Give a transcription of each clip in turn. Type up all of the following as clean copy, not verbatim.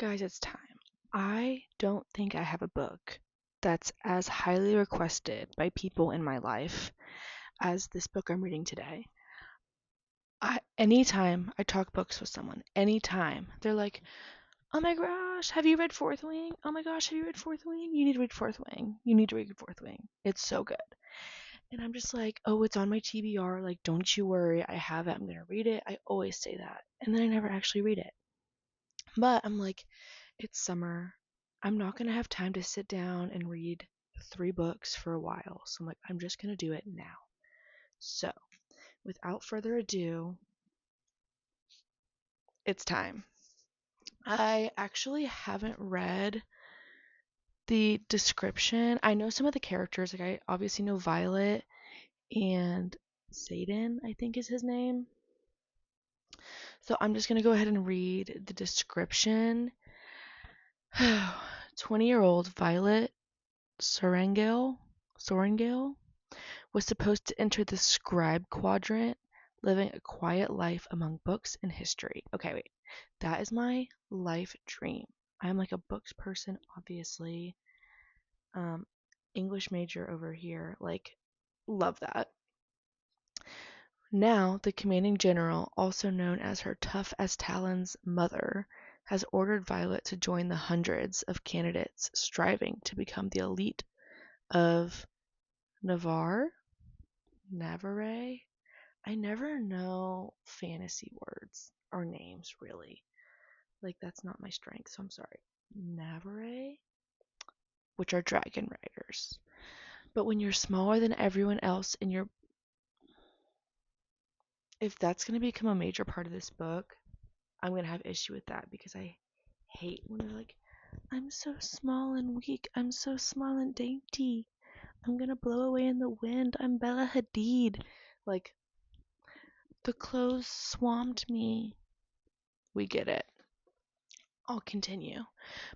Guys, it's time. I don't think I have a book that's as highly requested by people in my life as this book I'm reading today. Anytime I talk books with someone, anytime, they're like, "Oh my gosh, have you read Fourth Wing? Oh my gosh, have you read Fourth Wing? You need to read Fourth Wing. You need to read Fourth Wing. It's so good." And I'm just like, "Oh, it's on my TBR. Like, don't you worry. I have it. I'm going to read it." I always say that. And then I never actually read it. But I'm like, it's summer. I'm not going to have time to sit down and read 3 books for a while. So I'm like, I'm just going to do it now. So, without further ado, it's time. I actually haven't read the description. I know some of the characters. Like, I obviously know Violet and Xaden, I think is his name. So, I'm just going to go ahead and read the description. 20-year-old Violet Sorengale was supposed to enter the scribe quadrant, living a quiet life among books and history. Okay, wait. That is my life dream. I'm like a books person, obviously. Um, English major over here. Like, love that. Now, the commanding general, also known as her tough as Talon's mother, has ordered Violet to join the hundreds of candidates striving to become the elite of Navarre. I never know fantasy words or names really. Like that's not my strength, so I'm sorry. Navarre, which are dragon riders. But when you're smaller than everyone else and you're if that's going to become a major part of this book, I'm going to have issue with that because I hate when they're like, "I'm so small and weak. I'm so small and dainty. I'm going to blow away in the wind. I'm Bella Hadid." Like the clothes swamped me. We get it. I'll continue.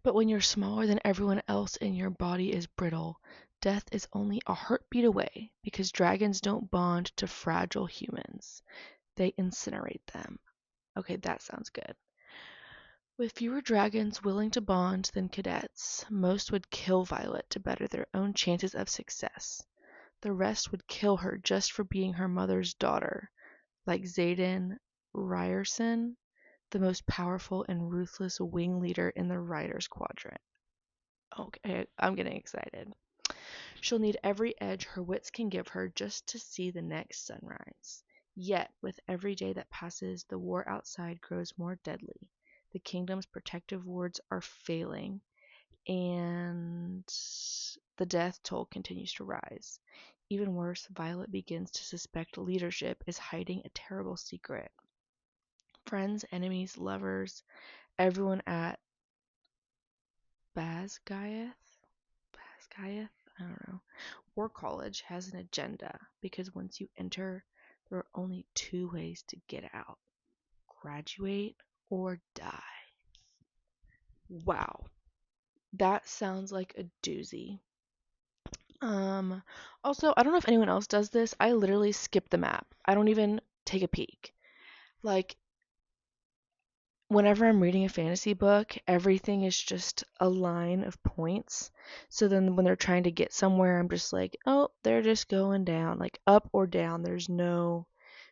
But when you're smaller than everyone else and your body is brittle, death is only a heartbeat away because dragons don't bond to fragile humans. They incinerate them. Okay, that sounds good. With fewer dragons willing to bond than cadets, most would kill Violet to better their own chances of success. The rest would kill her just for being her mother's daughter, like Xaden Ryerson, the most powerful and ruthless wing leader in the Riders Quadrant. Okay, I'm getting excited. She'll need every edge her wits can give her just to see the next sunrise. Yet, with every day that passes, the war outside grows more deadly. The kingdom's protective wards are failing, and the death toll continues to rise. Even worse, Violet begins to suspect leadership is hiding a terrible secret. Friends, enemies, lovers, everyone at Basgiath? Basgiath? I don't know. War College has an agenda because once you enter, there are only 2 ways to get out: graduate or die. Wow, that sounds like a doozy. Um, Also, I don't know if anyone else does this. I literally skip the map. I don't even take a peek. Like, whenever I'm reading a fantasy book, everything is just a line of points. So then when they're trying to get somewhere, I'm just like, oh, they're just going down, like up or down. There's no,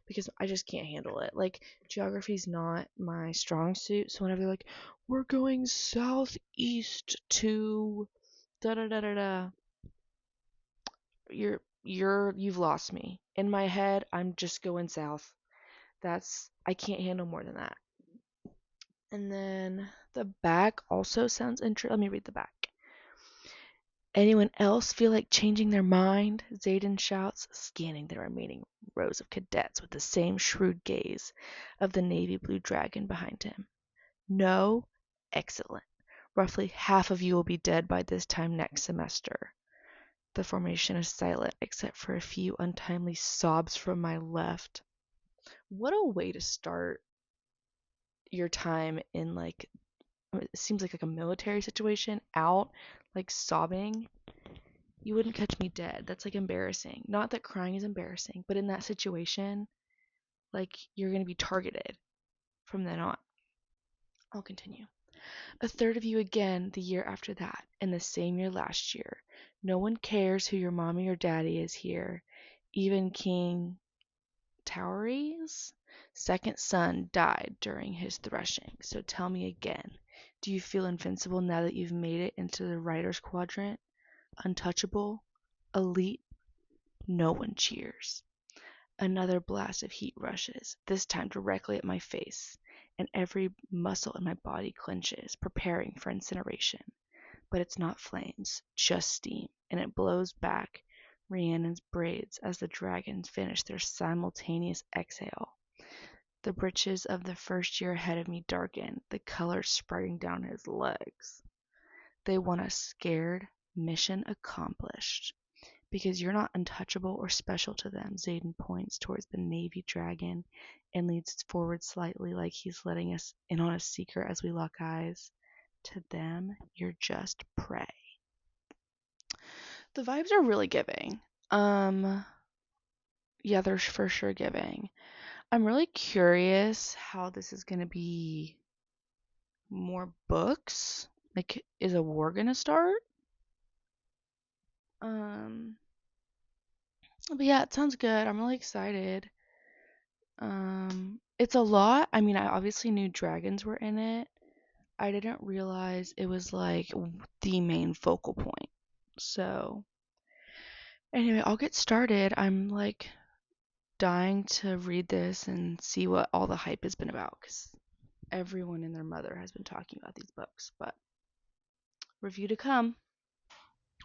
because I just can't handle it. Like, geography's not my strong suit. So whenever they're like, we're going southeast to da da da da da, you've lost me. In my head, I'm just going south. I can't handle more than that. And then the back also sounds interesting. Let me read the back. Anyone else feel like changing their mind? Xaden shouts, scanning the remaining rows of cadets with the same shrewd gaze of the navy blue dragon behind him. No? Excellent. Roughly half of you will be dead by this time next semester. The formation is silent except for a few untimely sobs from my left. What a way to start your time in like it seems like a military situation out like sobbing. You wouldn't catch me dead. That's like embarrassing. Not that crying is embarrassing, but in that situation, like you're going to be targeted from then on. I'll continue. A third of you again the year after that, and the same year last year. No one cares who your mommy or daddy is here. Even King Taure's second son died during his threshing. So tell me again, do you feel invincible now that you've made it into the writer's quadrant? Untouchable? Elite? No one cheers. Another blast of heat rushes, this time directly at my face, and every muscle in my body clenches, preparing for incineration. But it's not flames, just steam, and it blows back Rhiannon's braids as the dragons finish their simultaneous exhale. The breeches of the first year ahead of me darken, the color spreading down his legs. They want us scared, mission accomplished. Because you're not untouchable or special to them, Xaden points towards the navy dragon and leads forward slightly like he's letting us in on a secret as we lock eyes. To them, you're just prey. The vibes are really giving. Yeah, they're for sure giving. I'm really curious how this is gonna be more books. Like, is a war gonna start? But yeah, it sounds good. I'm really excited. It's a lot. I mean, I obviously knew dragons were in it. I didn't realize it was like the main focal point. So, anyway, I'll get started. I'm like dying to read this and see what all the hype has been about because everyone and their mother has been talking about these books. But review to come.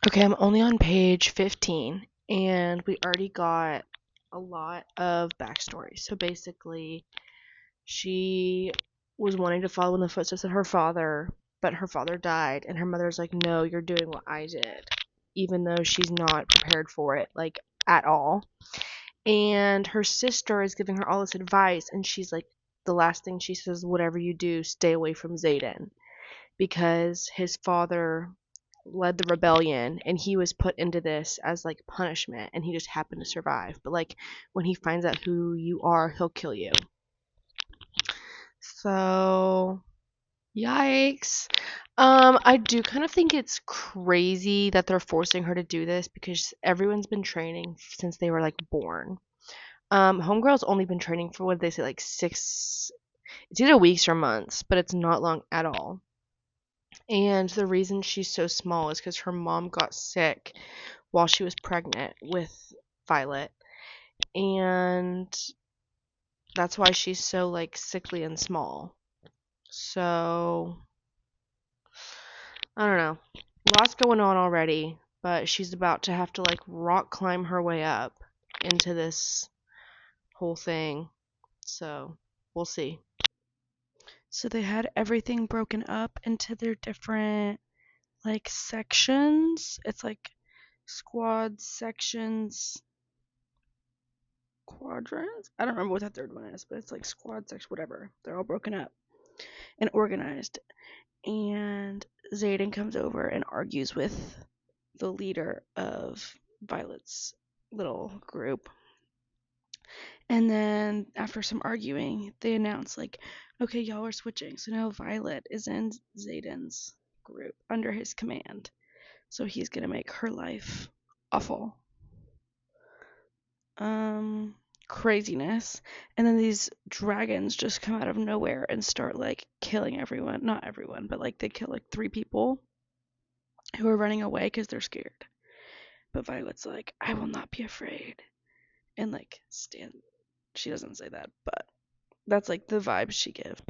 Okay, I'm only on page 15, and we already got a lot of backstory. So basically, she was wanting to follow in the footsteps of her father, but her father died, and her mother's like, no, you're doing what I did, even though she's not prepared for it, like, at all. And her sister is giving her all this advice, and she's like, the last thing she says, whatever you do, stay away from Xaden, because his father led the rebellion and he was put into this as like punishment and he just happened to survive, but like when he finds out who you are, he'll kill you. So yikes. I do kind of think it's crazy that they're forcing her to do this because everyone's been training since they were like born. Homegirl's only been training for, what did they say, like it's either weeks or months, but it's not long at all. And the reason she's so small is because her mom got sick while she was pregnant with Violet. And that's why she's so like sickly and small. So I don't know. Lots going on already, but she's about to have to like rock climb her way up into this whole thing. So we'll see. So they had everything broken up into their different like sections. It's like squads, sections, quadrants. I don't remember what that third one is, but it's like squad, section, whatever. They're all broken up and organized. And Xaden comes over and argues with the leader of Violet's little group. And then after some arguing, they announce like, okay, y'all are switching. So now Violet is in Xaden's group under his command. So he's gonna make her life awful. Craziness. And then these dragons just come out of nowhere and start like killing everyone. Not everyone, but like they kill like 3 people who are running away because they're scared. But Violet's like, I will not be afraid. And like she doesn't say that, but that's like the vibe she gives.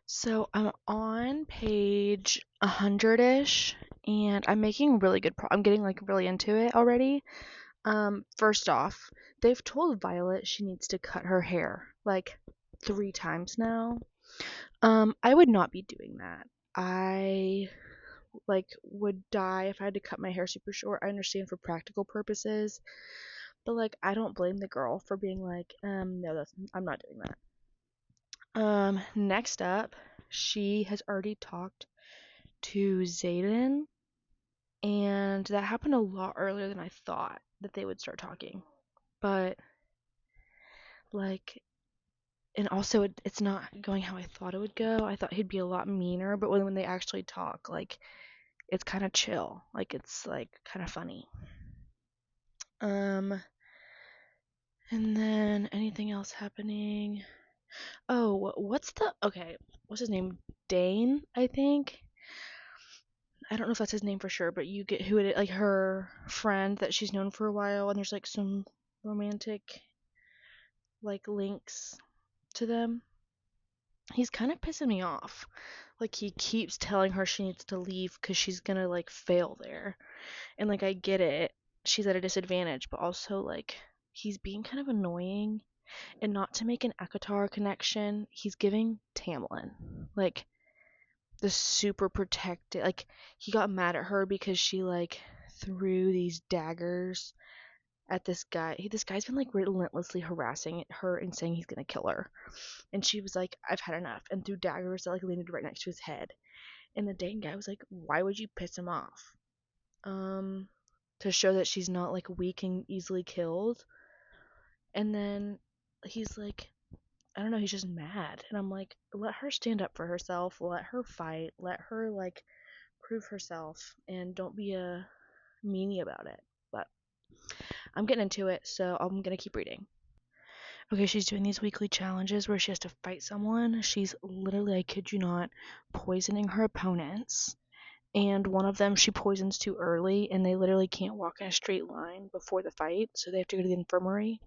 So I'm on page 100-ish, and I'm making really good I'm getting like really into it already. First off, they've told Violet she needs to cut her hair like 3 times now. I would not be doing that. I like would die if I had to cut my hair super short. I understand for practical purposes, but like I don't blame the girl for being like, no, I'm not doing that. Next up, she has already talked to Xaden, and that happened a lot earlier than I thought that they would start talking. But like and also it's not going how I thought it would go. I thought he'd be a lot meaner, but when they actually talk, like, it's kind of chill. Like, it's like kind of funny. And then anything else happening? Oh, what's his name? Dane, I think. I don't know if that's his name for sure, but you get who it is, like her friend that she's known for a while, and there's like some romantic like links to them. He's kind of pissing me off. Like, he keeps telling her she needs to leave because she's gonna like fail there. And like, I get it. She's at a disadvantage, but also like, he's being kind of annoying. And not to make an ACOTAR connection, he's giving Tamlin. Like, the super protected, like, he got mad at her because she like threw these daggers at this guy. This guy's been like relentlessly harassing her and saying he's gonna kill her. And she was like, I've had enough, and threw daggers that like landed right next to his head. And the dang guy was like, why would you piss him off? To show that she's not like weak and easily killed. And then he's like, I don't know, he's just mad. And I'm like, let her stand up for herself, let her fight, let her like prove herself, and don't be a meanie about it. But I'm getting into it, so I'm gonna keep reading. Okay, she's doing these weekly challenges where she has to fight someone. She's literally, I kid you not, poisoning her opponents. And one of them she poisons too early, and they literally can't walk in a straight line before the fight, so they have to go to the infirmary.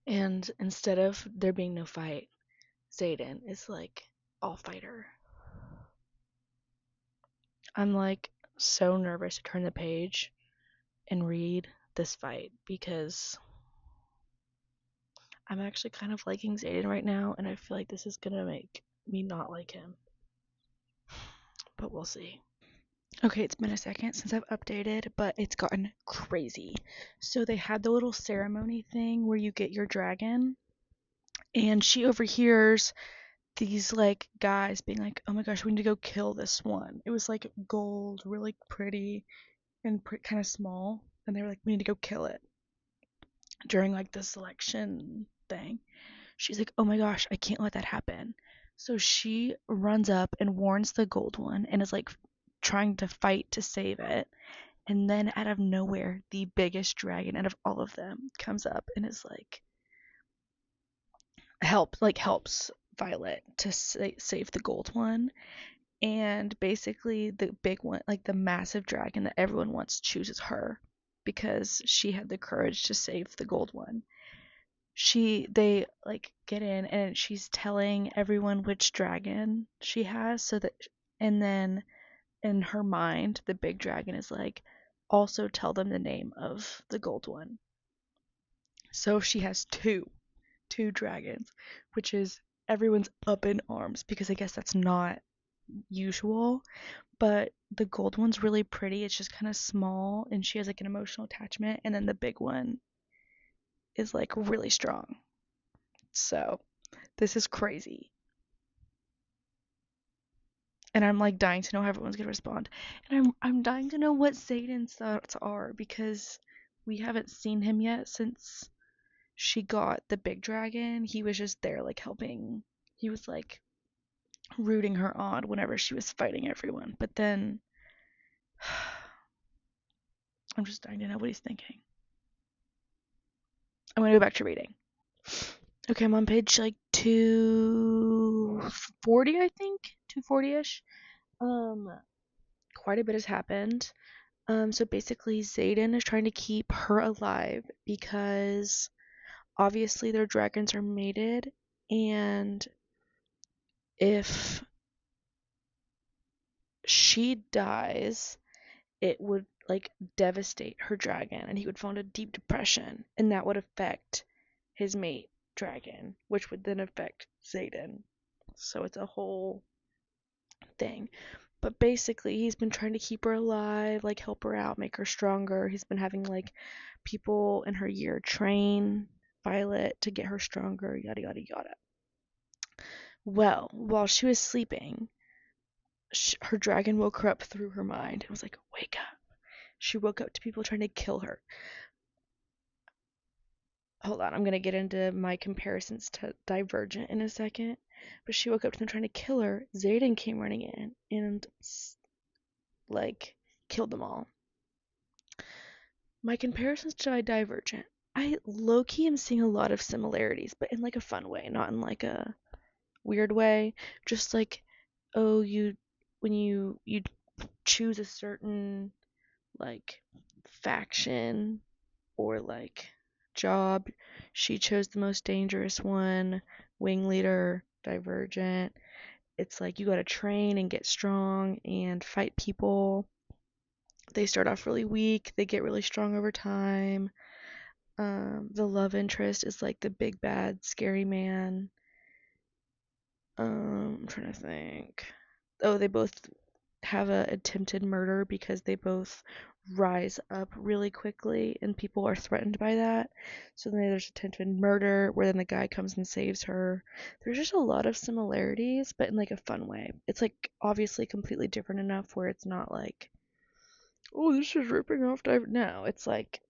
And instead of there being no fight, Xaden is like, I'll fight her. I'm like so nervous to turn the page and read this fight because I'm actually kind of liking Xaden right now, and I feel like this is gonna make me not like him. But we'll see. Okay, it's been a second since I've updated, but it's gotten crazy. So they had the little ceremony thing where you get your dragon, and she overhears these like guys being like, "Oh my gosh, we need to go kill this one." It was like gold, really pretty, and kind of small, and they were like, "We need to go kill it." During like the selection thing, she's like, "Oh my gosh, I can't let that happen." So she runs up and warns the gold one and is like trying to fight to save it. And then out of nowhere, the biggest dragon out of all of them comes up and is like, helps Violet to save the gold one. And basically, the big one, like the massive dragon that everyone wants, chooses her because she had the courage to save the gold one. They like get in and she's telling everyone which dragon she has, so that, and then in her mind, the big dragon is like, also tell them the name of the gold one. So she has two dragons, which is everyone's up in arms because I guess that's not usual. But the gold one's really pretty. It's just kind of small, and she has like an emotional attachment. And then the big one is like really strong. So this is crazy. And I'm like dying to know how everyone's gonna respond. And I'm dying to know what Xaden's thoughts are because we haven't seen him yet since she got the big dragon. He was just there like helping. He was like rooting her on whenever she was fighting everyone. But then I'm just dying to know what he's thinking. I'm gonna go back to reading. Okay, I'm on page like 240, I think. 240-ish. Quite a bit has happened. So basically Xaden is trying to keep her alive because obviously their dragons are mated, and if she dies, it would like devastate her dragon and he would fall into deep depression, and that would affect his mate dragon, which would then affect Xaden. So it's a whole thing. But basically, he's been trying to keep her alive, like help her out, make her stronger. He's been having like people in her year train Violet to get her stronger, yada yada yada. Well, while she was sleeping, her dragon woke her up through her mind. It was like, wake up. She woke up to people trying to kill her. hold on, I'm gonna get into my comparisons to Divergent in a second. But she woke up to them trying to kill her. Xaden came running in and like killed them all. My comparisons to Divergent, I low-key am seeing a lot of similarities, but in like a fun way, not in like a weird way. Just like, oh, when you choose a certain like faction or like job, she chose the most dangerous one. Wing leader, Divergent. It's like you gotta train and get strong and fight people. They start off really weak, they get really strong over time. The love interest is like the big bad scary man. I'm trying to think. Oh, they both have a attempted murder because they both rise up really quickly and people are threatened by that. So then there's attempted murder where then the guy comes and saves her. There's just a lot of similarities, but in like a fun way. It's like obviously completely different enough where it's not like, oh, this is ripping off No, it's like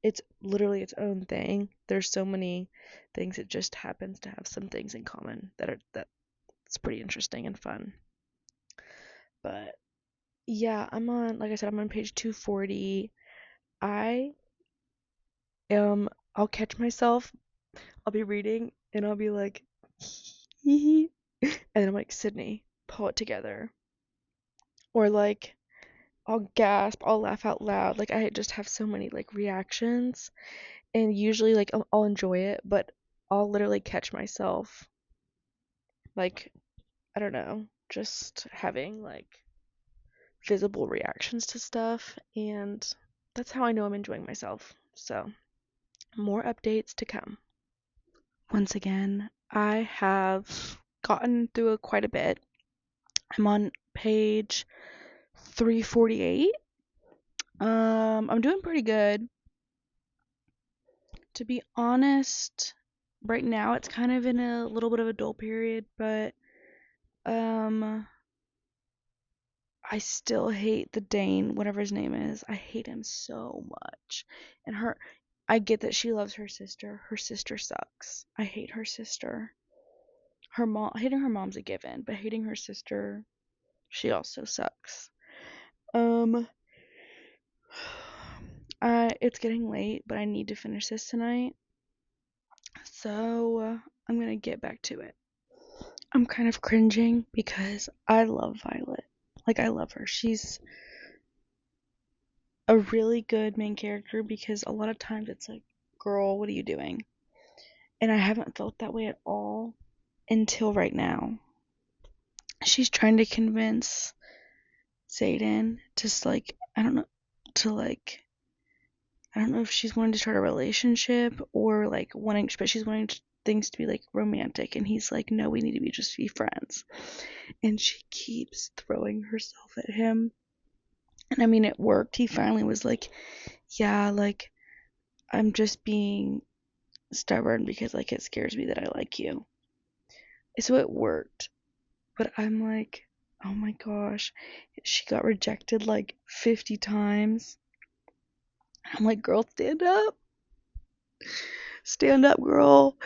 it's literally its own thing. There's so many things. It just happens to have some things in common that's pretty interesting and fun. But yeah, like I said, I'm on page 240. I am, I'll catch myself. I'll be reading and I'll be like, and then I'm like, Sydney, pull it together. Or like, I'll gasp, I'll laugh out loud. Like, I just have so many like reactions. And usually, like, I'll enjoy it, but I'll literally catch myself, like, I don't know, just having like visible reactions to stuff. And that's how I know I'm enjoying myself. So, more updates to come. Once again, I have gotten through quite a bit. I'm on page 348. I'm doing pretty good. To be honest, right now it's kind of in a little bit of a dull period, but um I still hate the Dane, whatever his name is. I hate him so much. And I get that she loves her sister. Her sister sucks. I hate her sister. Hating her mom's a given, but hating her sister, she also sucks. Um, it's getting late, but I need to finish this tonight. So, I'm gonna get back to it. I'm kind of cringing because I love Violet. Like, I love her. She's a really good main character because a lot of times it's like, girl, what are you doing? And I haven't felt that way at all until right now. She's trying to convince Xaden to like, I don't know, to like, I don't know if she's wanting to start a relationship or like but she's wanting things to be like romantic. And he's like, no, we need to just be friends. And she keeps throwing herself at him. And I mean, it worked. He finally was like, yeah, like, I'm just being stubborn because like it scares me that I like you. So it worked. But I'm like, oh my gosh, she got rejected like 50 times. I'm like, girl, stand up. Stand up, girl.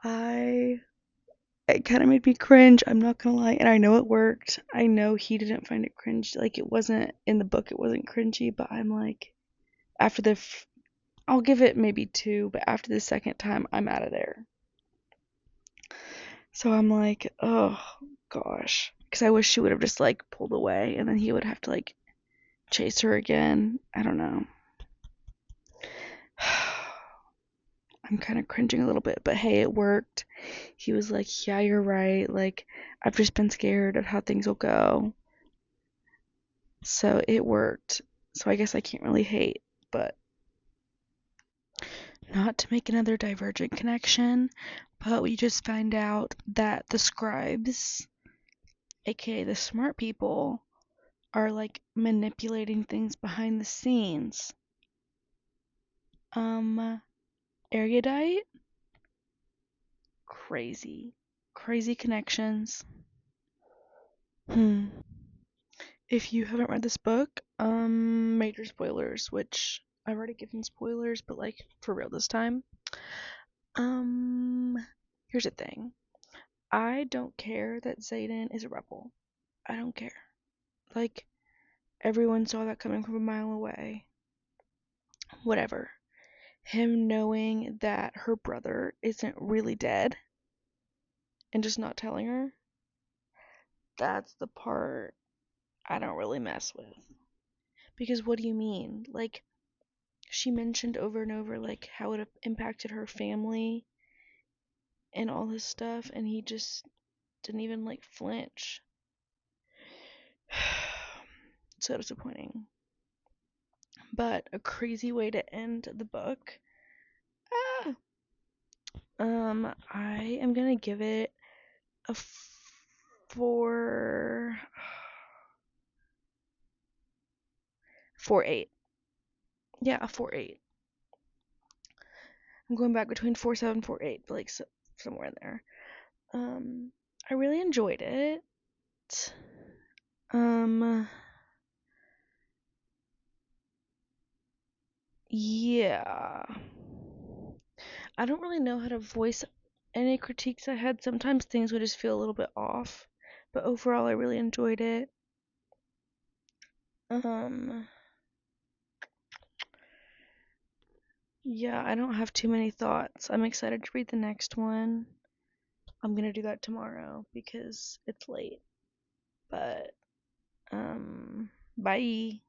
It kind of made me cringe, I'm not gonna lie. And I know it worked. I know he didn't find it cringe. Like, it wasn't in the book, it wasn't cringy. But I'm like, after I'll give it maybe 2, but after the second time, I'm out of there. So I'm like, oh gosh. Because I wish she would have just like pulled away and then he would have to like chase her again. I don't know. I'm kind of cringing a little bit, but hey, it worked. He was like, yeah, you're right. Like, I've just been scared of how things will go. So it worked. So I guess I can't really hate, but not to make another Divergent connection, but we just find out that the scribes, aka the smart people, are like manipulating things behind the scenes. Erudite? Crazy. Crazy connections. If you haven't read this book, major spoilers, which I've already given spoilers, but like for real this time. Here's the thing. I don't care that Xaden is a rebel. I don't care. Like, everyone saw that coming from a mile away. Whatever. Him knowing that her brother isn't really dead and just not telling her, that's the part I don't really mess with. Because what do you mean? Like, she mentioned over and over, like, how it impacted her family and all this stuff, and he just didn't even, like, flinch. So disappointing. But a crazy way to end the book. I am gonna give it a 4.8. Yeah, a 4.8. I'm going back between 4.7 and 4.8, but like somewhere in there. I really enjoyed it. Yeah. I don't really know how to voice any critiques I had. Sometimes things would just feel a little bit off, but overall I really enjoyed it. Yeah, I don't have too many thoughts. I'm excited to read the next one. I'm gonna do that tomorrow because it's late. But, bye.